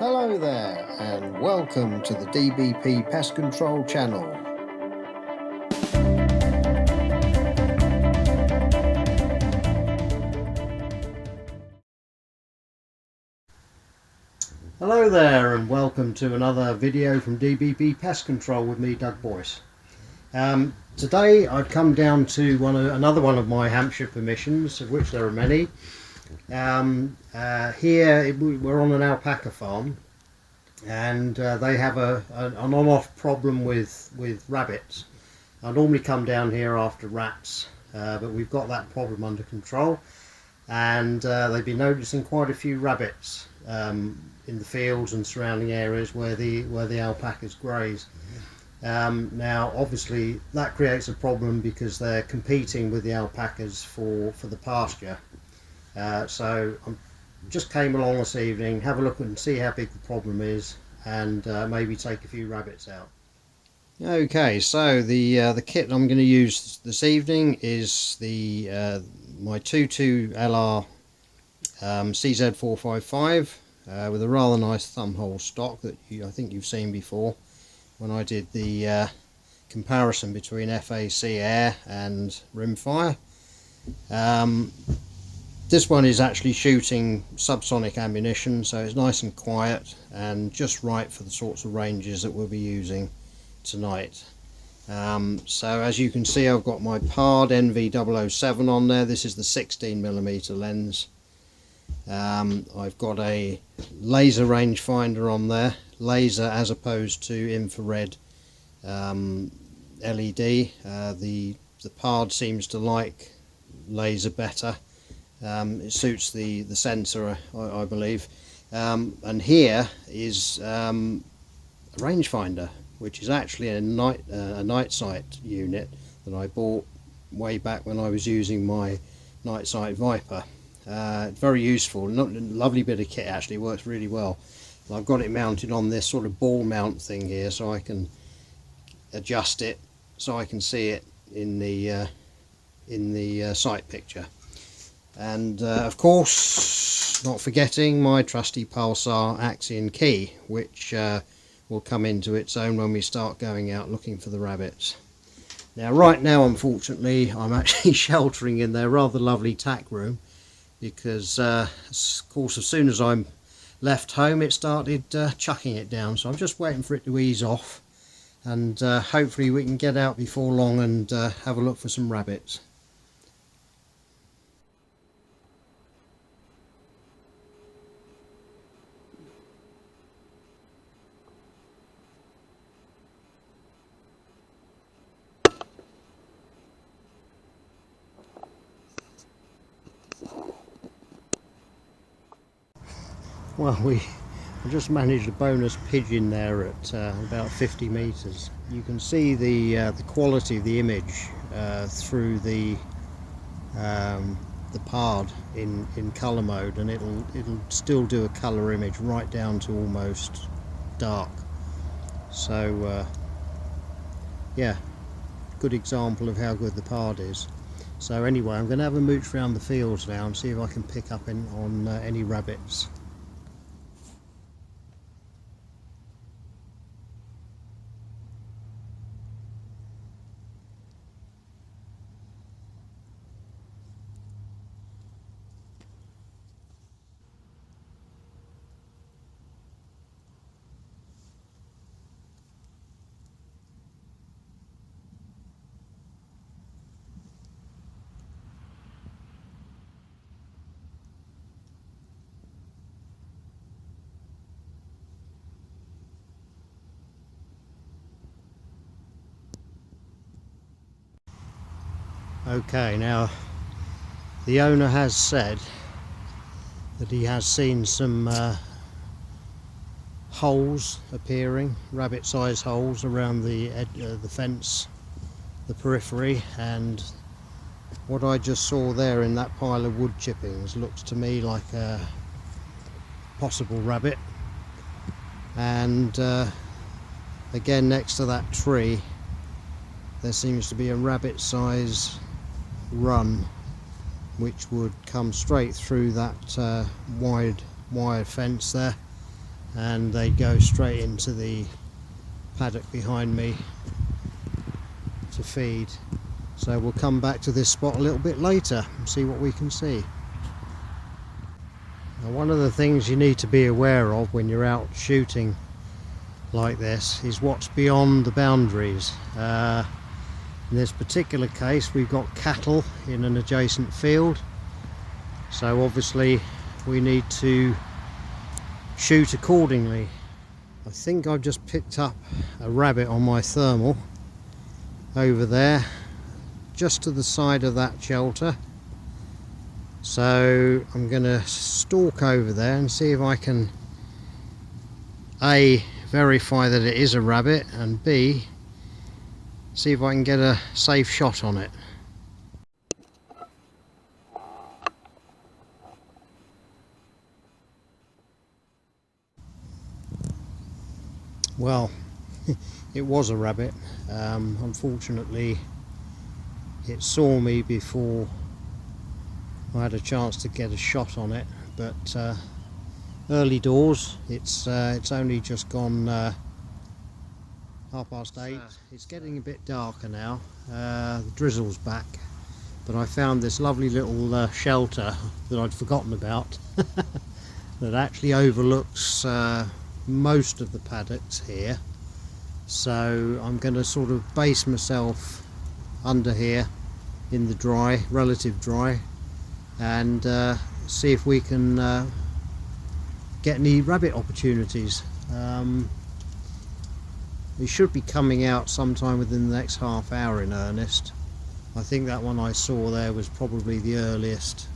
Hello there and welcome to the DBP Pest Control channel. Hello there and welcome to another video from DBP Pest Control with me, Doug Boyce. Today I've come down to another one of my Hampshire permissions, of which there are many. Here we're on an alpaca farm, and they have an on-off problem with rabbits. I normally come down here after rats, but we've got that problem under control, and they've been noticing quite a few rabbits in the fields and surrounding areas where the alpacas graze. Now obviously that creates a problem because they're competing with the alpacas for the pasture. So I just came along this evening, have a look and see how big the problem is, and maybe take a few rabbits out. Okay, so the kit I'm going to use this evening is my 22LR CZ455 with a rather nice thumbhole stock that I think you've seen before when I did the comparison between FAC air and rimfire. This one is actually shooting subsonic ammunition, so it's nice and quiet and just right for the sorts of ranges that we'll be using tonight. So as you can see, I've got my PARD NV007 on there. This is the 16mm lens. I've got a laser rangefinder on there, laser as opposed to infrared LED. The PARD seems to like laser better. It suits the sensor, I believe. And here is a rangefinder, which is actually a night sight unit that I bought way back when I was using my night sight Viper. Very useful, lovely bit of kit, actually works really well. And I've got it mounted on this sort of ball mount thing here, so I can adjust it so I can see it in the sight picture. And of course, not forgetting my trusty Pulsar Axion key, which will come into its own when we start going out looking for the rabbits. Now right now, unfortunately, I'm actually sheltering in their rather lovely tack room, because of course as soon as I'm left home it started chucking it down, so I'm just waiting for it to ease off, and hopefully we can get out before long and have a look for some rabbits. Well, we just managed a bonus pigeon there at about 50 meters. You can see the quality of the image through the PARD in color mode, and it'll still do a color image right down to almost dark. So yeah, good example of how good the PARD is. So anyway, I'm going to have a mooch around the fields now and see if I can pick up on any rabbits. Okay, now the owner has said that he has seen some holes appearing, rabbit-sized holes around the fence, the periphery, and what I just saw there in that pile of wood chippings looks to me like a possible rabbit. And again, next to that tree there seems to be a rabbit-sized run which would come straight through that wide wire fence there, and they go straight into the paddock behind me to feed. So we'll come back to this spot a little bit later and see what we can see. Now, one of the things you need to be aware of when you're out shooting like this is what's beyond the boundaries. In this particular case we've got cattle in an adjacent field, so obviously we need to shoot accordingly. I think I've just picked up a rabbit on my thermal over there just to the side of that shelter, so I'm going to stalk over there and see if I can A, verify that it is a rabbit, and B, see if I can get a safe shot on it. Well, it was a rabbit. Unfortunately it saw me before I had a chance to get a shot on it, but early doors. It's only just gone 8:30. It's getting a bit darker now. The drizzle's back, but I found this lovely little shelter that I'd forgotten about that actually overlooks most of the paddocks here. So I'm going to sort of base myself under here in the dry, relative dry, and see if we can get any rabbit opportunities. It should be coming out sometime within the next half hour in earnest. I think that one I saw there was probably the earliest,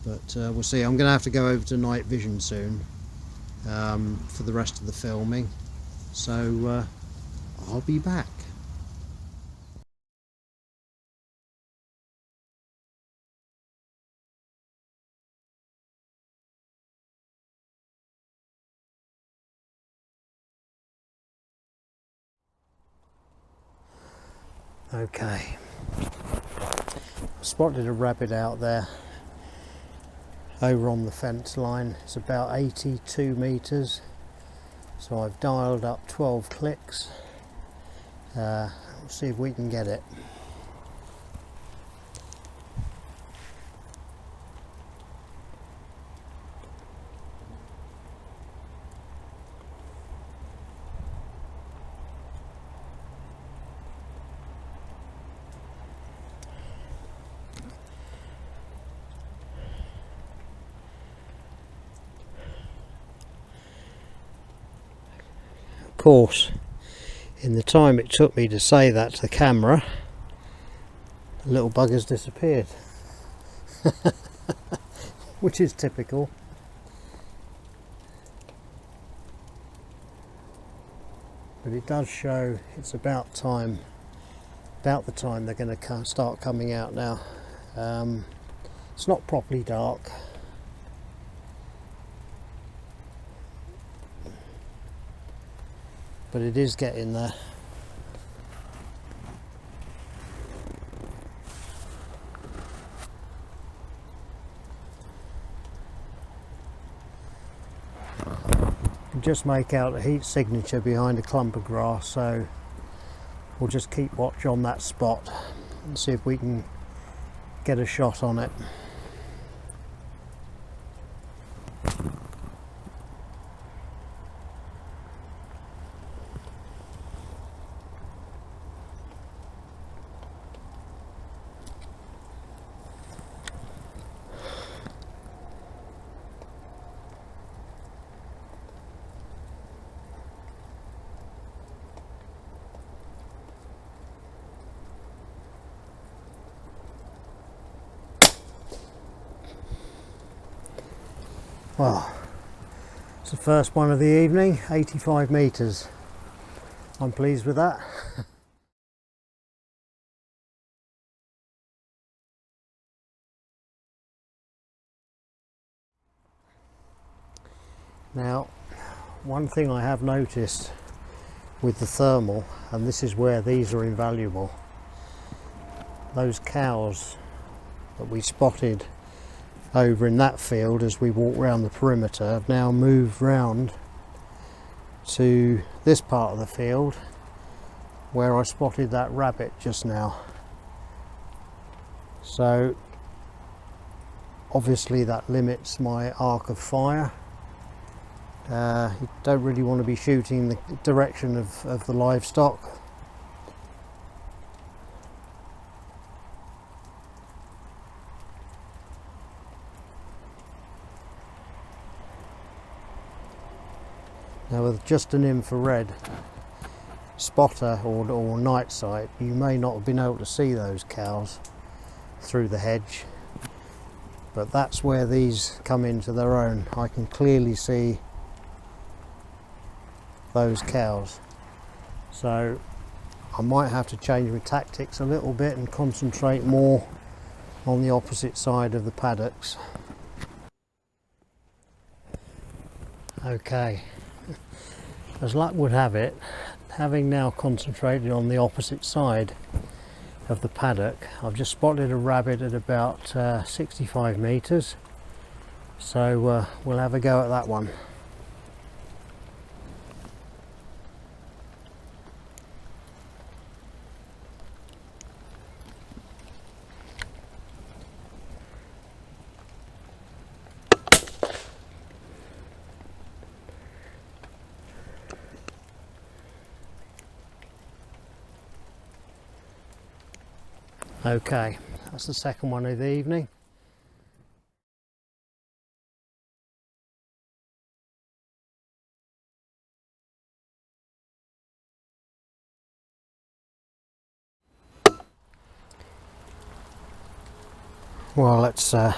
but we'll see. I'm going to have to go over to night vision soon for the rest of the filming, so I'll be back. Okay, spotted a rabbit out there over on the fence line. It's about 82 meters, so I've dialed up 12 clicks. We'll see if we can get it. Of course, in the time it took me to say that to the camera, the little bugger's disappeared. Which is typical. But it does show it's about the time they're going to start coming out now. It's not properly dark, but it is getting there. Just make out a heat signature behind a clump of grass, so we'll just keep watch on that spot and see if we can get a shot on it. Well, it's the first one of the evening, 85 meters. I'm pleased with that. Now, one thing I have noticed with the thermal, and this is where these are invaluable, those cows that we spotted over in that field as we walk around the perimeter. I've now moved round to this part of the field where I spotted that rabbit just now. So obviously that limits my arc of fire. You don't really want to be shooting the direction of the livestock. Now with just an infrared spotter or night sight, you may not have been able to see those cows through the hedge, but that's where these come into their own. I can clearly see those cows, so I might have to change my tactics a little bit and concentrate more on the opposite side of the paddocks. Okay, as luck would have it, having now concentrated on the opposite side of the paddock, I've just spotted a rabbit at about 65 metres, so we'll have a go at that one. Okay, that's the second one of the evening. Well, it's a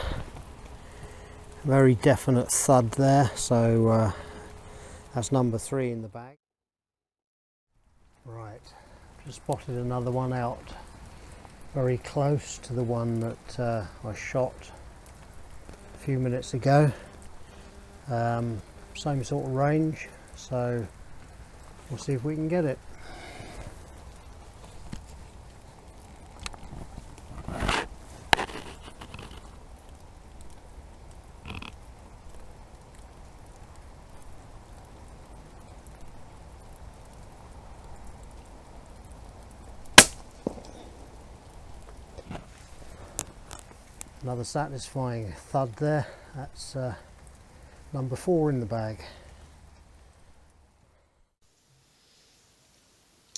very definite thud there, so that's number 3 in the bag. Right, just spotted another one out very close to the one that I shot a few minutes ago. Same sort of range, so we'll see if we can get it. Another satisfying thud there. That's number 4 in the bag.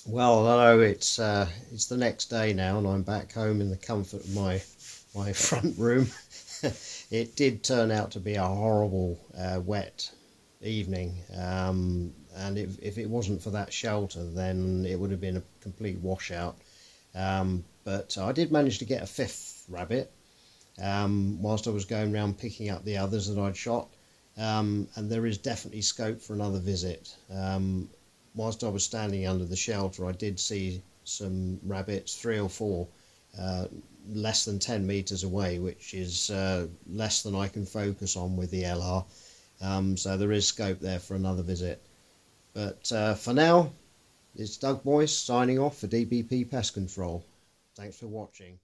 Well, hello, it's the next day now and I'm back home in the comfort of my front room. It did turn out to be a horrible wet evening, and if it wasn't for that shelter then it would have been a complete washout, but I did manage to get a 5th rabbit whilst I was going around picking up the others that I'd shot, and there is definitely scope for another visit. Whilst I was standing under the shelter, I did see some rabbits, 3 or 4, less than 10 metres away, which is less than I can focus on with the LR, so there is scope there for another visit. But for now, it's Doug Boyce signing off for DBP Pest Control. Thanks for watching.